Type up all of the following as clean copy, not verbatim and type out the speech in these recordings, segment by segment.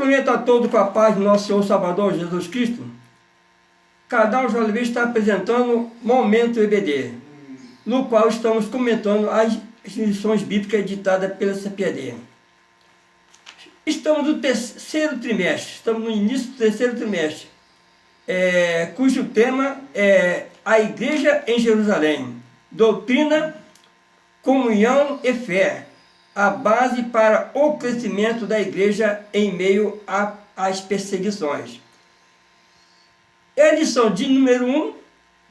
cumprimento a todos com a paz do nosso Senhor Salvador Jesus Cristo. Canal Jovem está apresentando Momento EBD, no qual estamos comentando as lições bíblicas editadas pela CPAD. Estamos no terceiro trimestre, estamos no início do terceiro trimestre, cujo tema é a Igreja em Jerusalém, doutrina, comunhão e fé, a base para o crescimento da igreja em meio às perseguições. A lição de número 1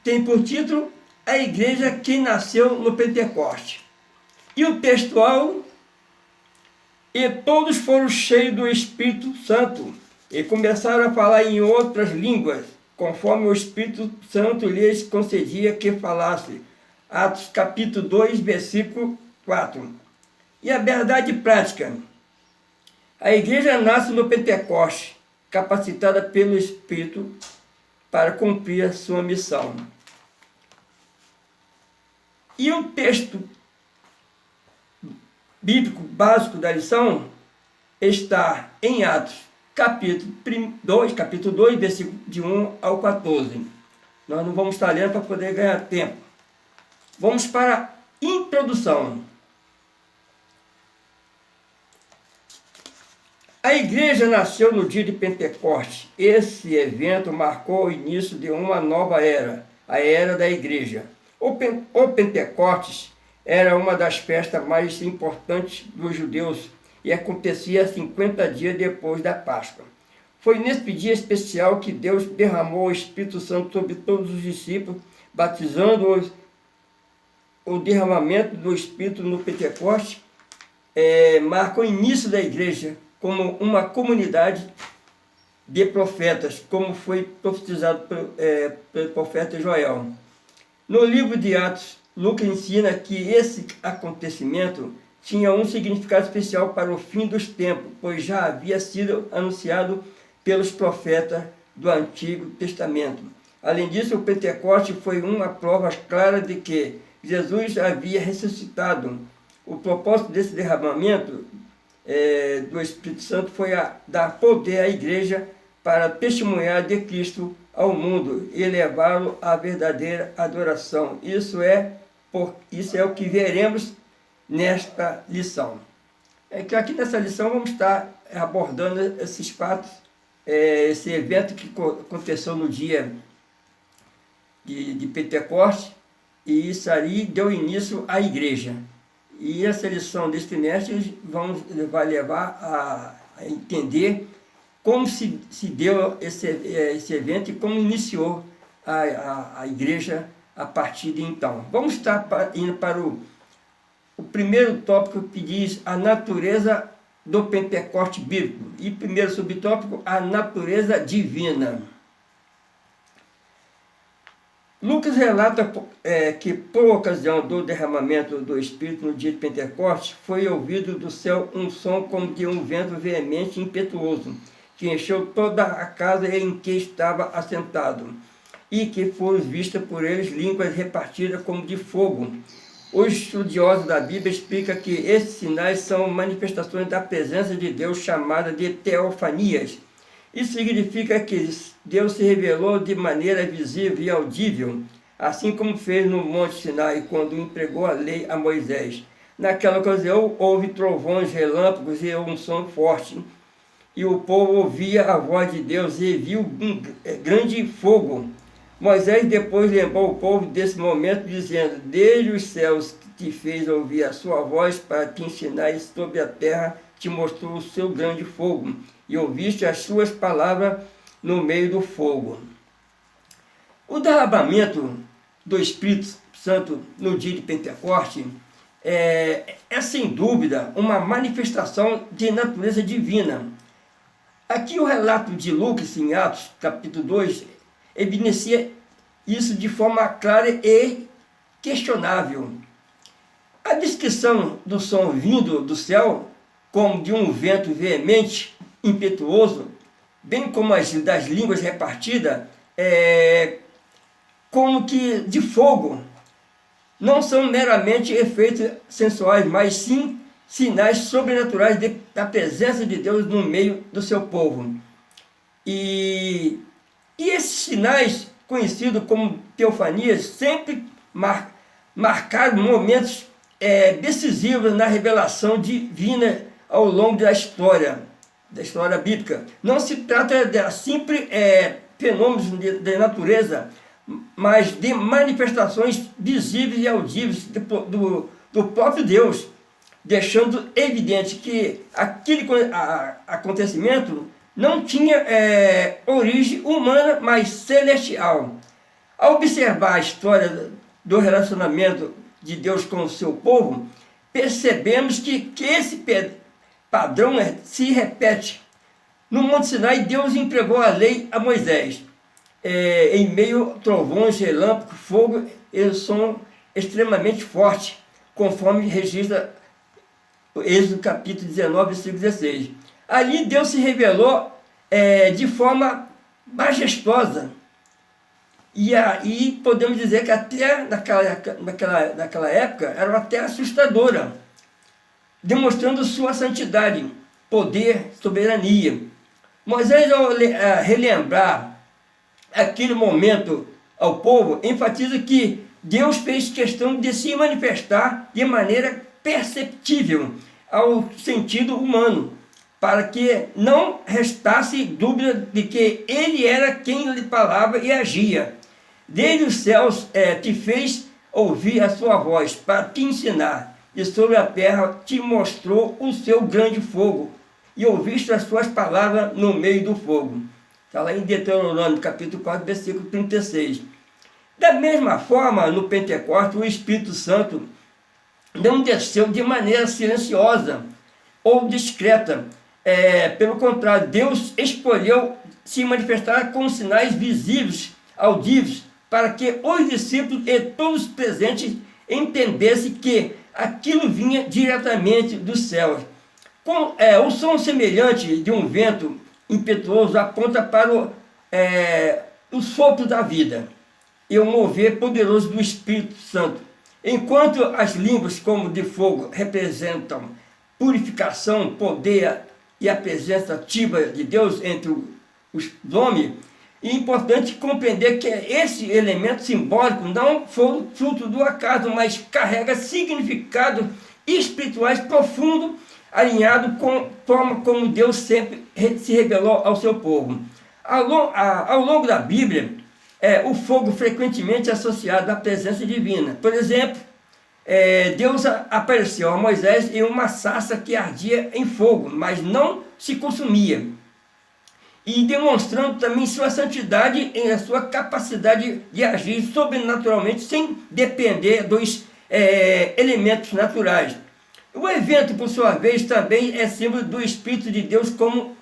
tem por título A Igreja que Nasceu no Pentecoste. E o textual: e todos foram cheios do Espírito Santo e começaram a falar em outras línguas, conforme o Espírito Santo lhes concedia que falasse. Atos capítulo 2, versículo 4. E a verdade prática: a igreja nasce no Pentecoste, capacitada pelo Espírito para cumprir a sua missão. E o texto bíblico básico da lição está em Atos, capítulo 2, versículo de 1 ao 14. Nós não vamos estar lendo para poder ganhar tempo. Vamos para a introdução. A igreja nasceu no dia de Pentecoste. Esse evento marcou o início de uma nova era, a era da igreja. O Pentecostes era uma das festas mais importantes dos judeus e acontecia 50 dias depois da Páscoa. Foi nesse dia especial que Deus derramou o Espírito Santo sobre todos os discípulos, batizando-os. O derramamento do Espírito no Pentecoste marca o início da igreja como uma comunidade de profetas, como foi profetizado pelo profeta Joel. No livro de Atos, Lucas ensina que esse acontecimento tinha um significado especial para o fim dos tempos, pois já havia sido anunciado pelos profetas do Antigo Testamento. Além disso, o Pentecoste foi uma prova clara de que Jesus havia ressuscitado. O propósito desse derramamento do Espírito Santo foi dar poder à igreja para testemunhar de Cristo ao mundo e levá-lo à verdadeira adoração. Isso é o que veremos nesta lição. Que aqui nessa lição vamos estar abordando esses fatos, esse evento que aconteceu no dia de Pentecoste, e isso ali deu início à igreja. E essa lição desse trimestre vai levar a entender como se deu esse evento e como iniciou a igreja a partir de então. Vamos estar indo para o primeiro tópico, que diz a natureza do Pentecoste bíblico. E primeiro subtópico, a natureza divina. Lucas relata que, por ocasião do derramamento do Espírito no dia de Pentecostes, foi ouvido do céu um som como de um vento veemente e impetuoso, que encheu toda a casa em que estava assentado, e que foram vistas por eles línguas repartidas como de fogo. Os estudiosos da Bíblia explicam que esses sinais são manifestações da presença de Deus, chamada de teofanias. Isso significa que Deus se revelou de maneira visível e audível, assim como fez no Monte Sinai, quando entregou a lei a Moisés. Naquela ocasião houve trovões, relâmpagos e um som forte, e o povo ouvia a voz de Deus e viu um grande fogo. Moisés depois lembrou o povo desse momento, dizendo: desde os céus que te fez ouvir a sua voz para te ensinar, e sobre a terra te mostrou o seu grande fogo, e ouviste as suas palavras no meio do fogo. O derramamento do Espírito Santo no dia de Pentecoste é sem dúvida uma manifestação de natureza divina. Aqui o relato de Lucas, em Atos, capítulo 2, evidencia isso de forma clara e questionável. A descrição do som vindo do céu, como de um vento veemente, impetuoso, bem como as das línguas repartidas, como que de fogo, não são meramente efeitos sensuais, mas sim sinais sobrenaturais da presença de Deus no meio do seu povo. E esses sinais, conhecidos como teofanias, sempre marcaram momentos decisivos na revelação divina ao longo da história bíblica. Não se trata de simples fenômenos de natureza, mas de manifestações visíveis e audíveis do próprio Deus, deixando evidente que aquele acontecimento não tinha origem humana, mas celestial. Ao observar a história do relacionamento de Deus com o seu povo, percebemos que esse padrão se repete. No Monte Sinai, Deus entregou a lei a Moisés. Em meio a trovões, relâmpagos, fogo e som extremamente forte, conforme registra Êxodo capítulo 19, versículo 16. Ali Deus se revelou de forma majestosa. E aí podemos dizer que até naquela época era até assustadora, demonstrando sua santidade, poder, soberania. Moisés, ao relembrar aquele momento ao povo, enfatiza que Deus fez questão de se manifestar de maneira perceptível ao sentido humano, para que não restasse dúvida de que Ele era quem lhe falava e agia. Desde os céus te fez ouvir a sua voz para te ensinar, e sobre a terra te mostrou o seu grande fogo, e ouviste as suas palavras no meio do fogo. Está lá em Deuteronômio, capítulo 4, versículo 36. Da mesma forma, no Pentecostes, o Espírito Santo não desceu de maneira silenciosa ou discreta. Pelo contrário, Deus escolheu se manifestar com sinais visíveis, audíveis, para que os discípulos e todos os presentes entendessem que aquilo vinha diretamente dos céus. O som semelhante de um vento impetuoso aponta para o sopro da vida e o mover poderoso do Espírito Santo. Enquanto as línguas como de fogo representam purificação, poder e a presença ativa de Deus entre os homens, é importante compreender que esse elemento simbólico não foi fruto do acaso, mas carrega significados espirituais profundos, alinhados com a forma como Deus sempre se revelou ao seu povo. Ao longo da Bíblia, o fogo frequentemente associado à presença divina. Por exemplo, Deus apareceu a Moisés em uma sarça que ardia em fogo, mas não se consumia, e demonstrando também sua santidade e a sua capacidade de agir sobrenaturalmente sem depender dos elementos naturais. O evento, por sua vez, também é símbolo do Espírito de Deus, como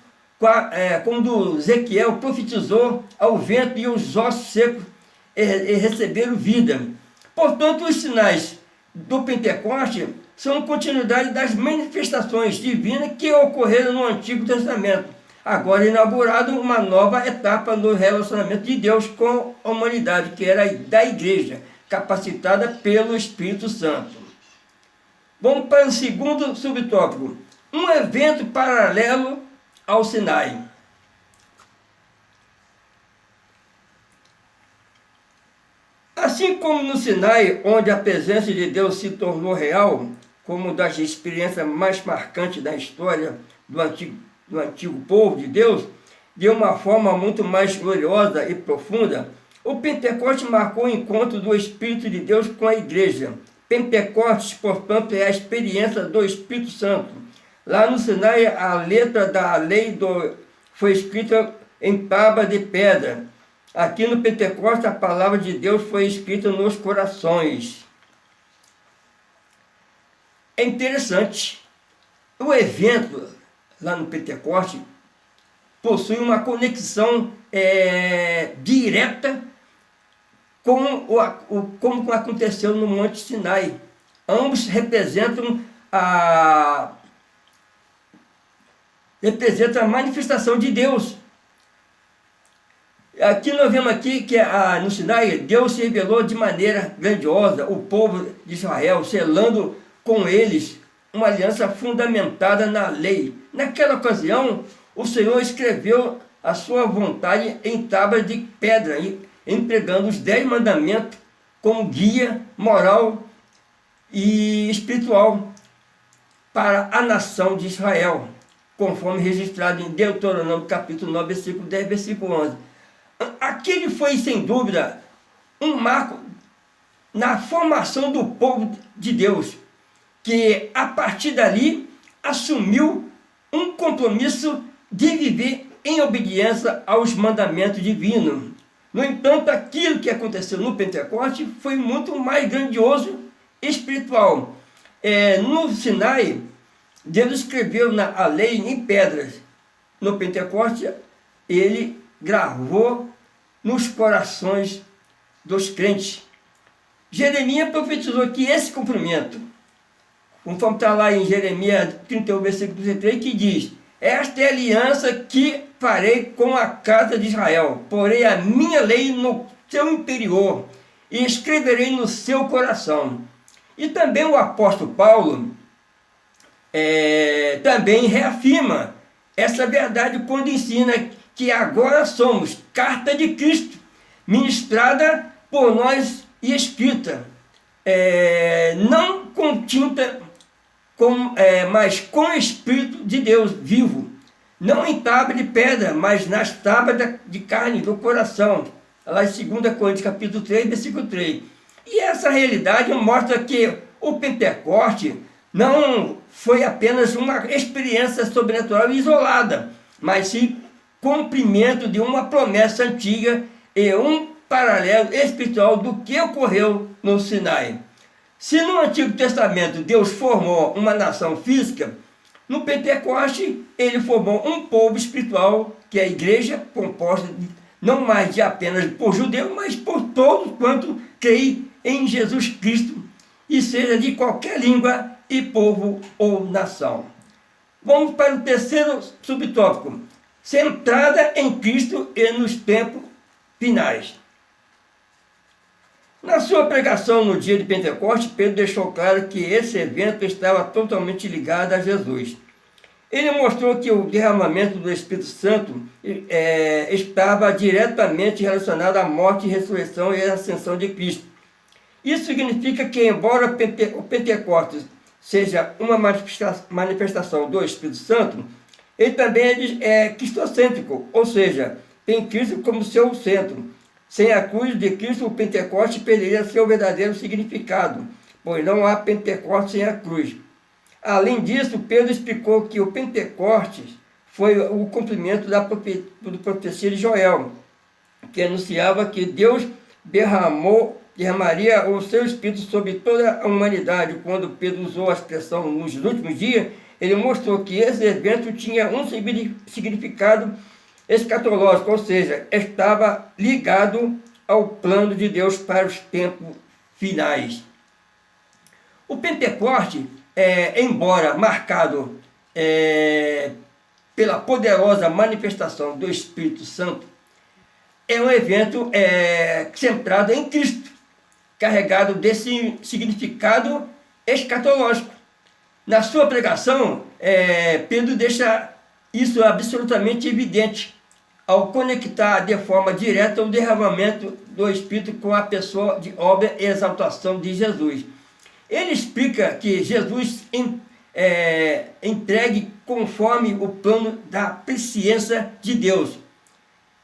quando Ezequiel profetizou ao vento e os ossos secos receberam vida. Portanto, os sinais do Pentecoste são continuidade das manifestações divinas que ocorreram no Antigo Testamento, agora inaugurado uma nova etapa no relacionamento de Deus com a humanidade, que era da igreja, capacitada pelo Espírito Santo. Vamos para o segundo subtópico, um evento paralelo ao Sinai. Assim como no Sinai, onde a presença de Deus se tornou real, como das experiências mais marcantes da história do antigo povo de Deus, de uma forma muito mais gloriosa e profunda, o Pentecostes marcou o encontro do Espírito de Deus com a igreja. Pentecostes, portanto, é a experiência do Espírito Santo. Lá no Sinai, a letra da lei foi escrita em tábuas de pedra. Aqui no Pentecostes, a palavra de Deus foi escrita nos corações. É interessante. O evento lá no Pentecostes possui uma conexão direta com como aconteceu no Monte Sinai. Ambos representam a manifestação de Deus. Aqui nós vemos aqui que no Sinai, Deus se revelou de maneira grandiosa, o povo de Israel, selando com eles uma aliança fundamentada na lei. Naquela ocasião, o Senhor escreveu a sua vontade em tábuas de pedra, empregando os 10 mandamentos como guia moral e espiritual para a nação de Israel, conforme registrado em Deuteronômio capítulo 9, versículo 10, versículo 11. Aquele foi, sem dúvida, um marco na formação do povo de Deus, que a partir dali assumiu um compromisso de viver em obediência aos mandamentos divinos. No entanto, aquilo que aconteceu no Pentecoste foi muito mais grandioso e espiritual. No Sinai, Deus escreveu a lei em pedras. No Pentecoste, ele gravou nos corações dos crentes. Jeremias profetizou que esse cumprimento, conforme está lá em Jeremias 31, versículo 33, que diz: esta é a aliança que farei com a casa de Israel, porei a minha lei no seu interior e escreverei no seu coração. E também o apóstolo Paulo também reafirma essa verdade quando ensina que agora somos carta de Cristo, ministrada por nós e escrita, não com tinta, mas com o Espírito de Deus vivo, não em tábua de pedra, mas nas tábuas de carne do coração. Lá em 2 Coríntios capítulo 3, versículo 3. E essa realidade mostra que o Pentecoste não foi apenas uma experiência sobrenatural isolada, mas sim cumprimento de uma promessa antiga e um paralelo espiritual do que ocorreu no Sinai. Se no Antigo Testamento Deus formou uma nação física, no Pentecoste ele formou um povo espiritual, que é a igreja, composta não mais de apenas por judeus, mas por todos quanto creem em Jesus Cristo, e seja de qualquer língua e povo ou nação. Vamos para o terceiro subtópico: centrada em Cristo e nos tempos finais. Na sua pregação no dia de Pentecostes, Pedro deixou claro que esse evento estava totalmente ligado a Jesus. Ele mostrou que o derramamento do Espírito Santo estava diretamente relacionado à morte, ressurreição e ascensão de Cristo. Isso significa que, embora o Pentecostes seja uma manifestação do Espírito Santo, ele também é cristocêntrico, ou seja, tem Cristo como seu centro. Sem a cruz de Cristo, o Pentecoste perderia seu verdadeiro significado, pois não há Pentecoste sem a cruz. Além disso, Pedro explicou que o Pentecostes foi o cumprimento da profecia de Joel, que anunciava que Deus derramaria o seu Espírito sobre toda a humanidade. Quando Pedro usou a expressão nos últimos dias, ele mostrou que esse evento tinha um significado escatológico, ou seja, estava ligado ao plano de Deus para os tempos finais. O Pentecoste, embora marcado pela poderosa manifestação do Espírito Santo, é um evento centrado em Cristo, carregado desse significado escatológico. Na sua pregação, Pedro deixa isso absolutamente evidente ao conectar de forma direta o derramamento do Espírito com a pessoa de obra e exaltação de Jesus. Ele explica que Jesus entregue conforme o plano da presciência de Deus,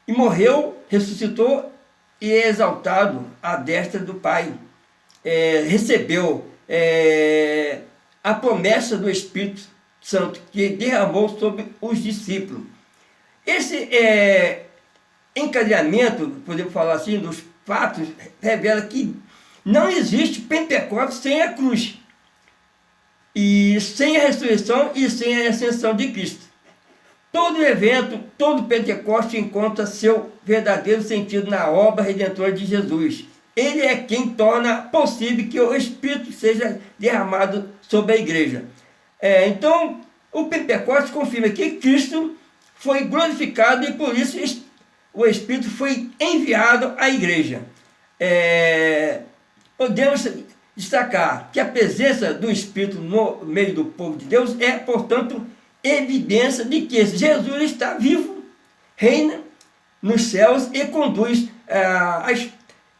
e morreu, ressuscitou e é exaltado à destra do Pai. Recebeu a promessa do Espírito Santo, que derramou sobre os discípulos. Esse encadeamento, podemos falar assim, dos fatos, revela que não existe Pentecostes sem a cruz, e sem a ressurreição e sem a ascensão de Cristo. Todo evento, todo Pentecostes encontra seu verdadeiro sentido na obra redentora de Jesus. Ele é quem torna possível que o Espírito seja derramado sobre a igreja. Então, o Pentecostes confirma que Cristo foi glorificado e por isso o Espírito foi enviado à igreja. Podemos destacar que a presença do Espírito no meio do povo de Deus é, portanto, evidência de que Jesus está vivo, reina nos céus e conduz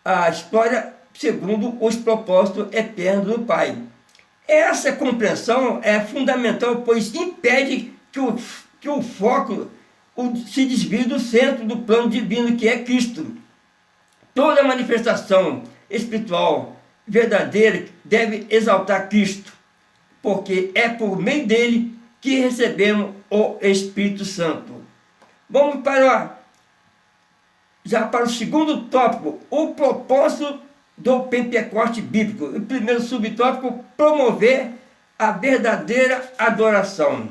a história segundo os propósitos eternos do Pai. Essa compreensão é fundamental, pois impede que o foco se desvie do centro do plano divino, que é Cristo. Toda manifestação espiritual verdadeira deve exaltar Cristo, porque é por meio dele que recebemos o Espírito Santo. Vamos já para o segundo tópico, o propósito do Pentecoste bíblico. O primeiro subtópico, promover a verdadeira adoração.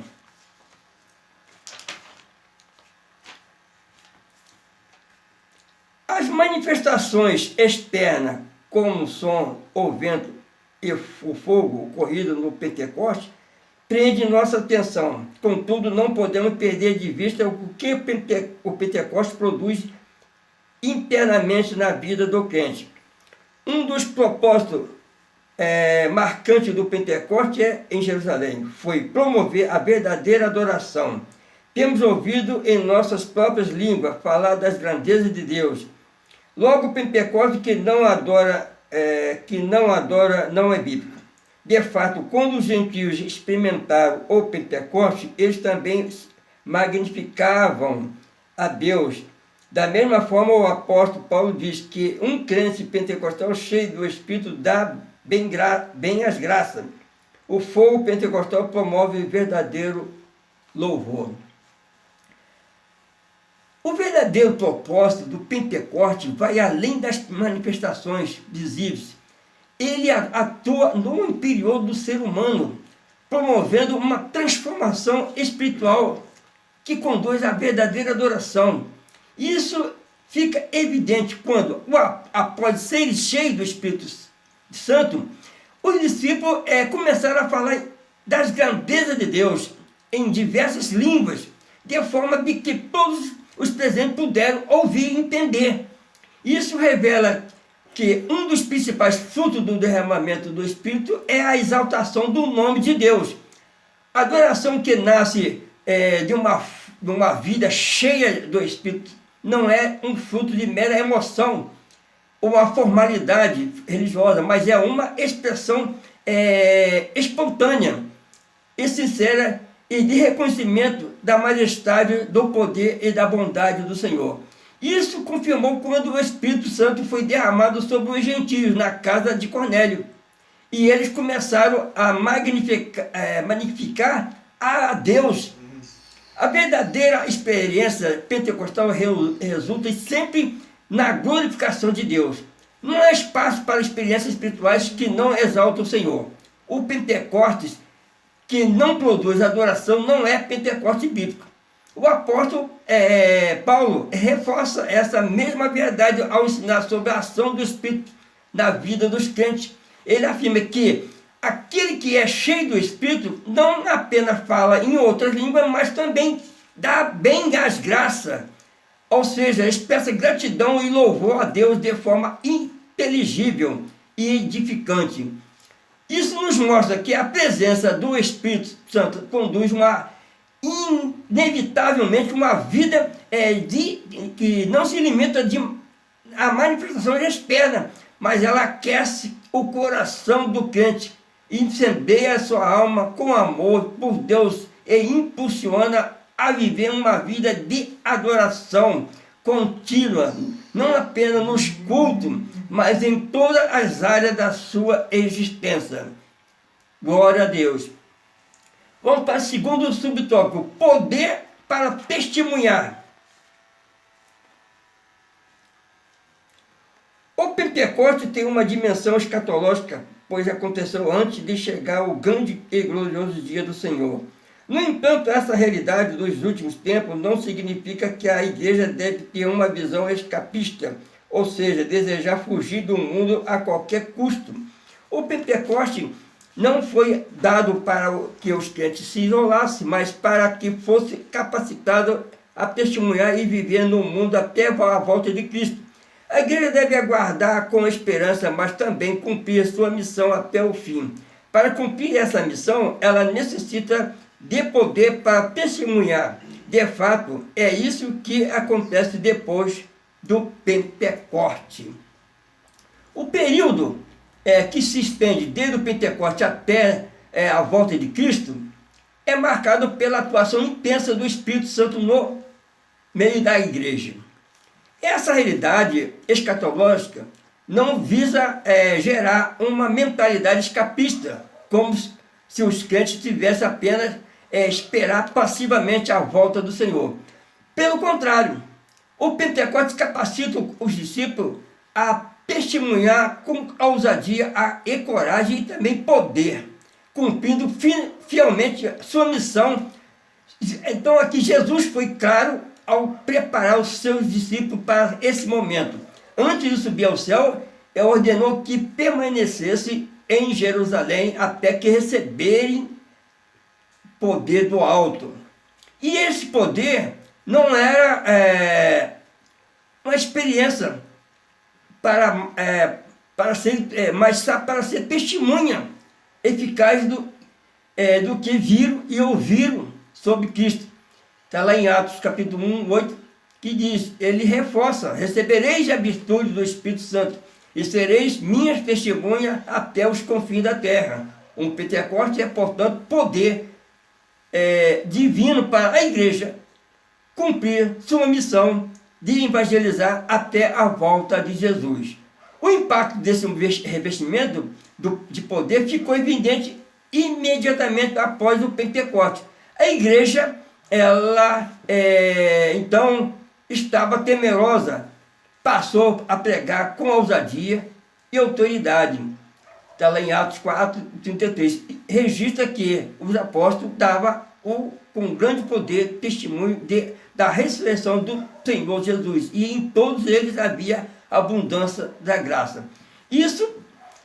As manifestações externas, como o som, o vento e o fogo ocorrido no Pentecoste, prendem nossa atenção. Contudo, não podemos perder de vista o que o Pentecoste produz internamente na vida do crente. Um dos propósitos marcantes do Pentecoste em Jerusalém foi promover a verdadeira adoração. Temos ouvido em nossas próprias línguas falar das grandezas de Deus. Logo, o Pentecoste que não adora não é bíblico. De fato, quando os gentios experimentaram o Pentecoste, eles também magnificavam a Deus. Da mesma forma, o apóstolo Paulo diz que um crente pentecostal cheio do Espírito dá bem as graças. O fogo pentecostal promove verdadeiro louvor. O verdadeiro propósito do Pentecoste vai além das manifestações visíveis. Ele atua no interior do ser humano, promovendo uma transformação espiritual que conduz à verdadeira adoração. Isso fica evidente quando, após serem cheios do Espírito Santo, os discípulos começaram a falar das grandezas de Deus em diversas línguas, de forma de que todos os presentes puderam ouvir e entender. Isso revela que um dos principais frutos do derramamento do Espírito é a exaltação do nome de Deus. A adoração que nasce de uma vida cheia do Espírito não é um fruto de mera emoção, uma formalidade religiosa, mas é uma expressão espontânea e sincera e de reconhecimento da majestade, do poder e da bondade do Senhor. Isso confirmou quando o Espírito Santo foi derramado sobre os gentios na casa de Cornélio. E eles começaram a magnificar a Deus. A verdadeira experiência pentecostal resulta sempre na glorificação de Deus. Não há espaço para experiências espirituais que não exaltam o Senhor. O Pentecostes que não produz adoração não é Pentecoste bíblico. O apóstolo Paulo reforça essa mesma verdade ao ensinar sobre a ação do Espírito na vida dos crentes. Ele afirma que aquele que é cheio do Espírito não apenas fala em outras línguas, mas também dá bem as graças. Ou seja, expressa gratidão e louvor a Deus de forma inteligível e edificante. Isso nos mostra que a presença do Espírito Santo conduz inevitavelmente uma vida que não se limita a manifestações externas, mas ela aquece o coração do crente, incendeia a sua alma com amor por Deus e impulsiona a viver uma vida de adoração contínua, não apenas nos cultos, mas em todas as áreas da sua existência. Glória a Deus. Vamos para o segundo subtópico, poder para testemunhar. O Pentecoste tem uma dimensão escatológica, pois aconteceu antes de chegar o grande e glorioso dia do Senhor. No entanto, essa realidade dos últimos tempos não significa que a igreja deve ter uma visão escapista, ou seja, desejar fugir do mundo a qualquer custo. O Pentecoste não foi dado para que os crentes se isolassem, mas para que fosse capacitado a testemunhar e viver no mundo até a volta de Cristo. A igreja deve aguardar com esperança, mas também cumprir sua missão até o fim. Para cumprir essa missão, ela necessita de poder para testemunhar. De fato, é isso que acontece depois do Pentecoste. O período que se estende desde o Pentecoste até a volta de Cristo é marcado pela atuação intensa do Espírito Santo no meio da igreja. Essa realidade escatológica não visa gerar uma mentalidade escapista, como se os crentes tivessem apenas esperar passivamente a volta do Senhor. Pelo contrário, o Pentecostes capacita os discípulos a testemunhar com ousadia e coragem e também poder, cumprindo fielmente sua missão. Então aqui Jesus foi claro ao preparar os seus discípulos para esse momento. Antes de subir ao céu, ele ordenou que permanecesse em Jerusalém até que receberem poder do alto. E esse poder não era uma experiência mas para ser testemunha eficaz do que viram e ouviram sobre Cristo. Está lá em Atos capítulo 1, 8, que diz, ele reforça, recebereis a virtude do Espírito Santo e sereis minhas testemunhas até os confins da terra. Um Pentecoste é, portanto, poder divino para a igreja cumprir sua missão de evangelizar até a volta de Jesus. O impacto desse revestimento de poder ficou evidente imediatamente após o Pentecoste. A igreja, ela então estava temerosa, passou a pregar com ousadia e autoridade. Está lá em Atos 4, 33. Registra que os apóstolos davam com grande poder testemunho da ressurreição do Senhor Jesus. E em todos eles havia abundância da graça. Isso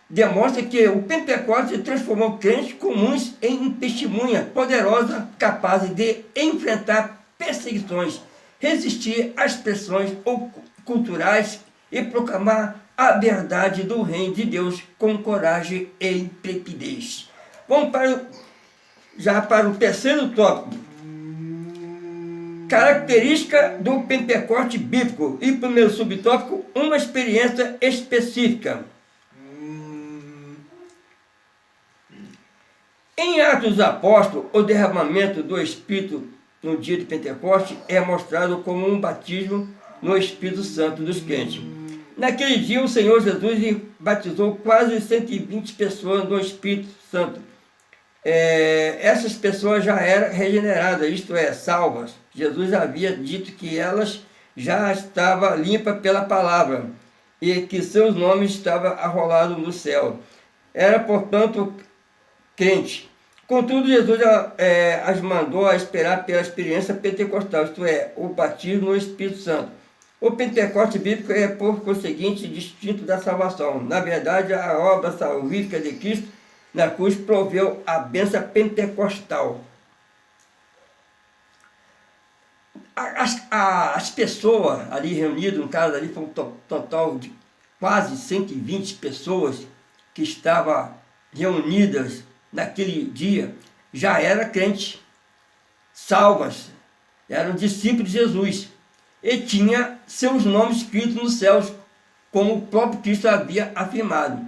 demonstra que o Pentecostes transformou crentes comuns em testemunha poderosa, capazes de enfrentar perseguições, resistir às pressões culturais e proclamar a verdade do reino de Deus com coragem e intrepidez. Vamos para o terceiro tópico. Característica do Pentecoste bíblico. E primeiro subtópico, uma experiência específica. Em Atos dos Apóstolos, o derramamento do Espírito no dia de Pentecoste é mostrado como um batismo no Espírito Santo dos crentes. Naquele dia, o Senhor Jesus batizou quase 120 pessoas no Espírito Santo. Essas pessoas já eram regeneradas, isto é, salvas. Jesus havia dito que elas já estavam limpas pela palavra e que seus nomes estavam arrolados no céu. Era, portanto, crente. Contudo, Jesus as mandou a esperar pela experiência pentecostal, isto é, o batismo no Espírito Santo. O Pentecoste bíblico é, por conseguinte, distinto da salvação. Na verdade, a obra salvífica de Cristo na cruz proveu a bênção pentecostal. As pessoas ali reunidas, no caso ali, foi um total de quase 120 pessoas que estavam reunidas naquele dia, já eram crentes, salvas, eram discípulos de Jesus, e tinha seus nomes escritos nos céus, como o próprio Cristo havia afirmado.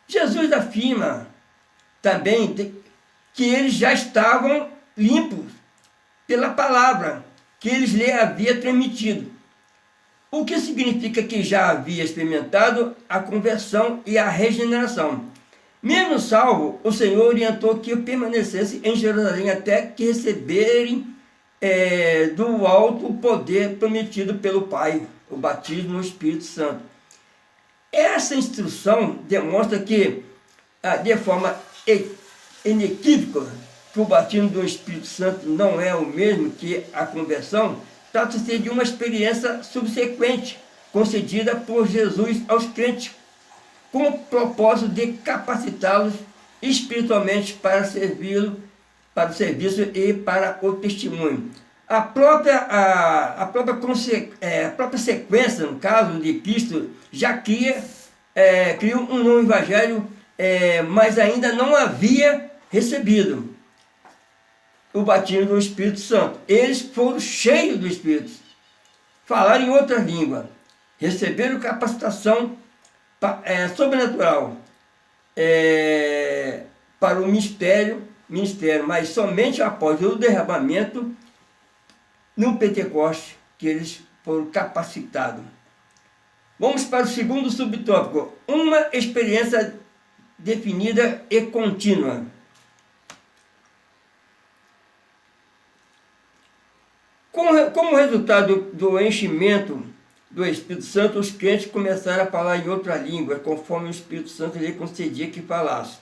Jesus afirma também que eles já estavam limpos pela palavra que eles lhe havia transmitido. O que significa que já havia experimentado a conversão e a regeneração. Mesmo salvo, o Senhor orientou que permanecesse em Jerusalém até que receberem do alto o poder prometido pelo Pai, o batismo no Espírito Santo. Essa instrução demonstra que, de forma inequívoca, que o batismo do Espírito Santo não é o mesmo que a conversão, trata-se de uma experiência subsequente, concedida por Jesus aos crentes, com o propósito de capacitá-los espiritualmente para servi-lo, para o serviço e para o testemunho. a própria sequência, no caso de Cristo, já cria um novo evangelho, mas ainda não havia recebido o batismo do Espírito Santo. Eles foram cheios do Espírito, falaram em outra língua, receberam capacitação sobrenatural para o ministério, mas somente após o derramamento no Pentecoste que eles foram capacitados. Vamos para o segundo subtópico, uma experiência definida e contínua. Como resultado do enchimento do Espírito Santo, os crentes começaram a falar em outra língua, conforme o Espírito Santo lhe concedia que falasse.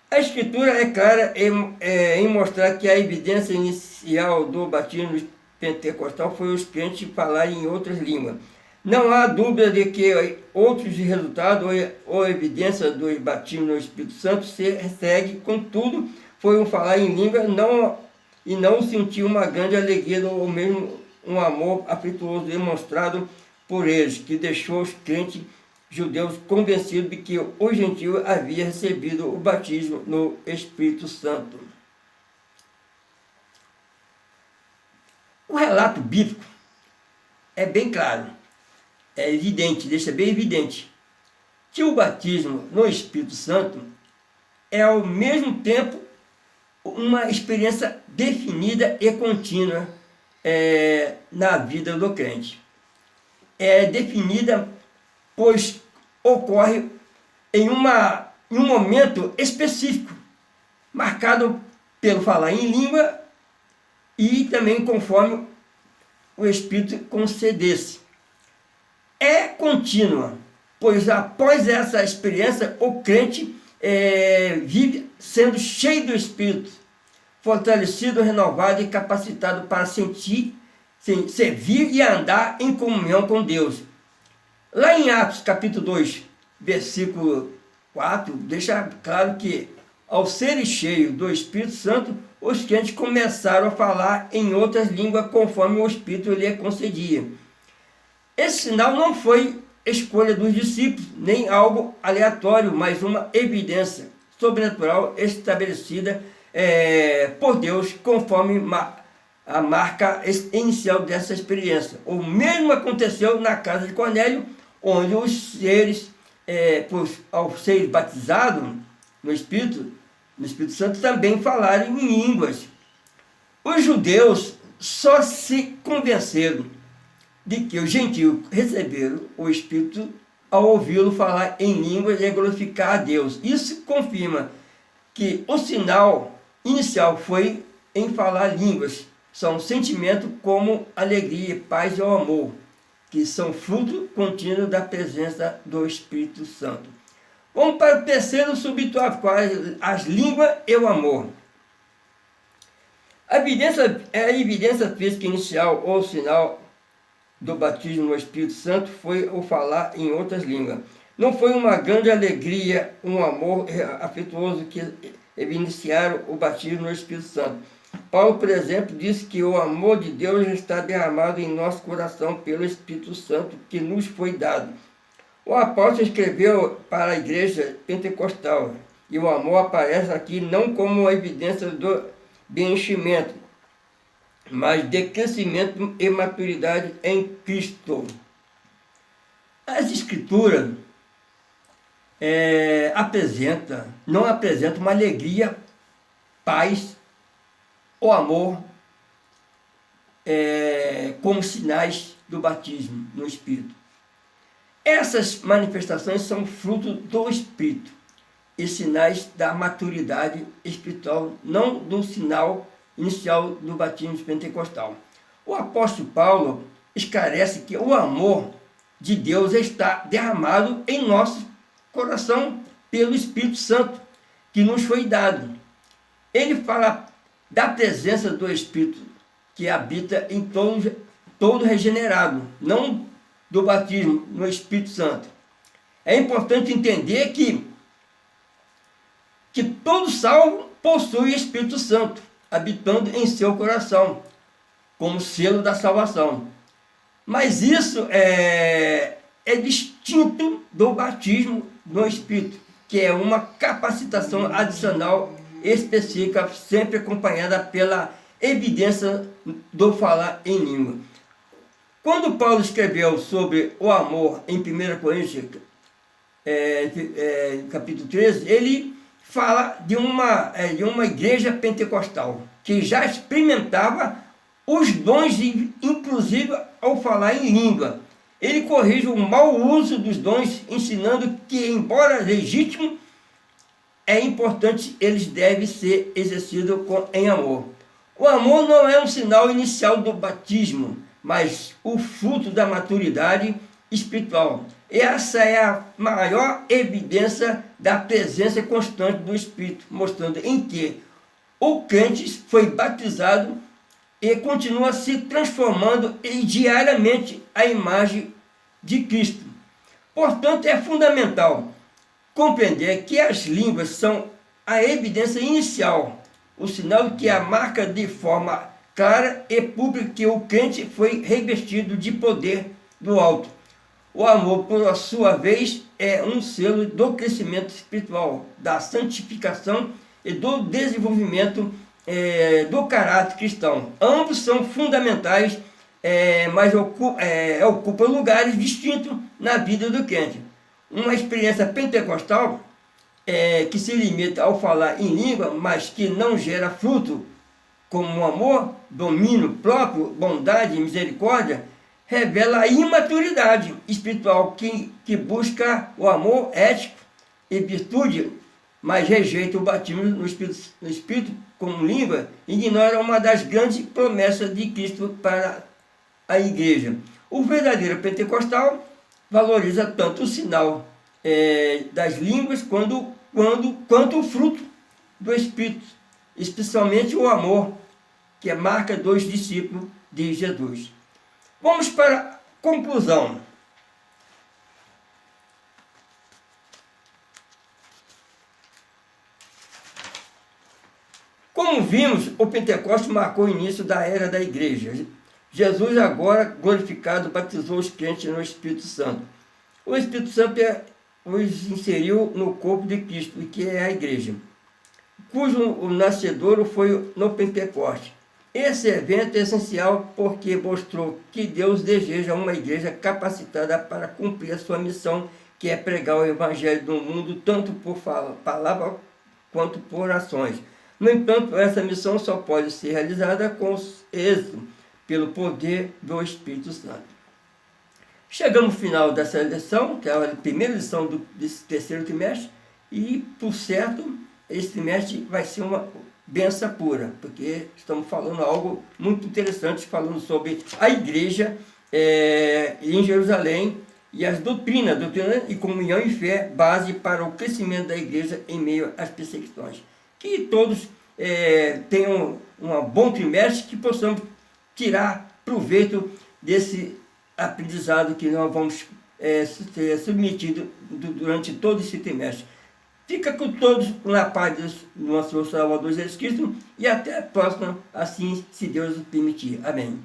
A Escritura é clara em mostrar que a evidência inicial do batismo pentecostal foi os crentes falarem em outras línguas. Não há dúvida de que outros resultados ou evidência do batismo no Espírito Santo se segue, contudo, foi um falar em língua e não sentir uma grande alegria ou mesmo um amor afetuoso demonstrado por eles, que deixou os crentes judeus convencidos de que o gentio havia recebido o batismo no Espírito Santo. O relato bíblico é bem claro, é evidente, deixa bem evidente, que o batismo no Espírito Santo é ao mesmo tempo uma experiência definida e contínua na vida do crente. É definida, pois ocorre em um momento específico, marcado pelo falar em língua e também conforme o Espírito concedesse. É contínua, pois após essa experiência o crente vive sendo cheio do Espírito, fortalecido, renovado e capacitado para sentir, servir e andar em comunhão com Deus. Lá em Atos capítulo 2, versículo 4, deixa claro que ao serem cheios do Espírito Santo, os crentes começaram a falar em outras línguas conforme o Espírito lhe concedia. Esse sinal não foi escolha dos discípulos, nem algo aleatório, mas uma evidência sobrenatural estabelecida por Deus, conforme a marca inicial dessa experiência. O mesmo aconteceu na casa de Cornélio, onde os seres, ao serem batizados no Espírito Santo, também falaram em línguas. Os judeus só se convenceram de que os gentios receberam o Espírito ao ouvi-lo falar em línguas e glorificar a Deus. Isso confirma que o sinal inicial foi em falar línguas. São sentimentos como alegria, paz e o amor, que são fruto contínuo da presença do Espírito Santo. Vamos para o terceiro subtópico, as línguas e o amor. A evidência física inicial ou sinal do batismo no Espírito Santo foi o falar em outras línguas. Não foi uma grande alegria, um amor afetuoso que evidenciaram o batismo no Espírito Santo. Paulo, por exemplo, disse que o amor de Deus está derramado em nosso coração pelo Espírito Santo que nos foi dado. O apóstolo escreveu para a igreja pentecostal, e o amor aparece aqui não como evidência do enchimento, mas de crescimento e maturidade em Cristo. As Escrituras não apresentam uma alegria, paz ou amor como sinais do batismo no Espírito. Essas manifestações são fruto do Espírito e sinais da maturidade espiritual, não do sinal inicial do batismo pentecostal. O apóstolo Paulo esclarece que o amor de Deus está derramado em nosso coração pelo Espírito Santo que nos foi dado. Ele fala da presença do Espírito que habita em todo regenerado, não do batismo no Espírito Santo. É importante entender que todo salvo possui o Espírito Santo habitando em seu coração. como selo da salvação. Mas isso é distinto do batismo no Espírito, que é uma capacitação adicional específica, sempre acompanhada pela evidência do falar em língua. Quando Paulo escreveu sobre o amor em 1 Coríntios, capítulo 13, ele fala de uma igreja pentecostal que já experimentava os dons, inclusive ao falar em língua. Ele corrige o mau uso dos dons, ensinando que, embora legítimo, é importante, eles devem ser exercidos em amor. O amor não é um sinal inicial do batismo, mas o fruto da maturidade espiritual. Essa é a maior evidência da presença constante do Espírito, mostrando em que o crente foi batizado e continua se transformando diariamente a imagem de Cristo. Portanto, é fundamental compreender que as línguas são a evidência inicial, o sinal que a marca de forma clara e pública que o crente foi revestido de poder do alto. O amor, por sua vez, é um selo do crescimento espiritual, da santificação e do desenvolvimento do caráter cristão. Ambos são fundamentais, mas ocupam lugares distintos na vida do crente. Uma experiência pentecostal que se limita ao falar em língua, mas que não gera fruto, como amor, domínio próprio, bondade e misericórdia, revela a imaturidade espiritual que busca o amor ético e virtude, mas rejeita o batismo no Espírito como língua e ignora uma das grandes promessas de Cristo para a igreja. O verdadeiro pentecostal valoriza tanto o sinal das línguas quanto o fruto do Espírito, especialmente o amor, que é marca dos discípulos de Jesus. Vamos para a conclusão. Como vimos, o Pentecostes marcou o início da era da igreja. Jesus, agora glorificado, batizou os crentes no Espírito Santo. O Espírito Santo os inseriu no corpo de Cristo, que é a igreja, cujo nascedouro foi no Pentecostes. Esse evento é essencial porque mostrou que Deus deseja uma igreja capacitada para cumprir a sua missão, que é pregar o evangelho do mundo, tanto por palavra quanto por ações. No entanto, essa missão só pode ser realizada com êxito pelo poder do Espírito Santo. Chegamos ao final dessa lição, que é a primeira lição desse terceiro trimestre, e, por certo, esse trimestre vai ser uma benção pura, porque estamos falando algo muito interessante, falando sobre a igreja em Jerusalém e as doutrina e comunhão e fé, base para o crescimento da igreja em meio às perseguições. Que todos tenham um bom trimestre, que possamos tirar proveito desse aprendizado que nós vamos ser submetidos durante todo esse trimestre. Fica com todos na paz do nosso Salvador Jesus Cristo e até a próxima, assim, se Deus o permitir. Amém.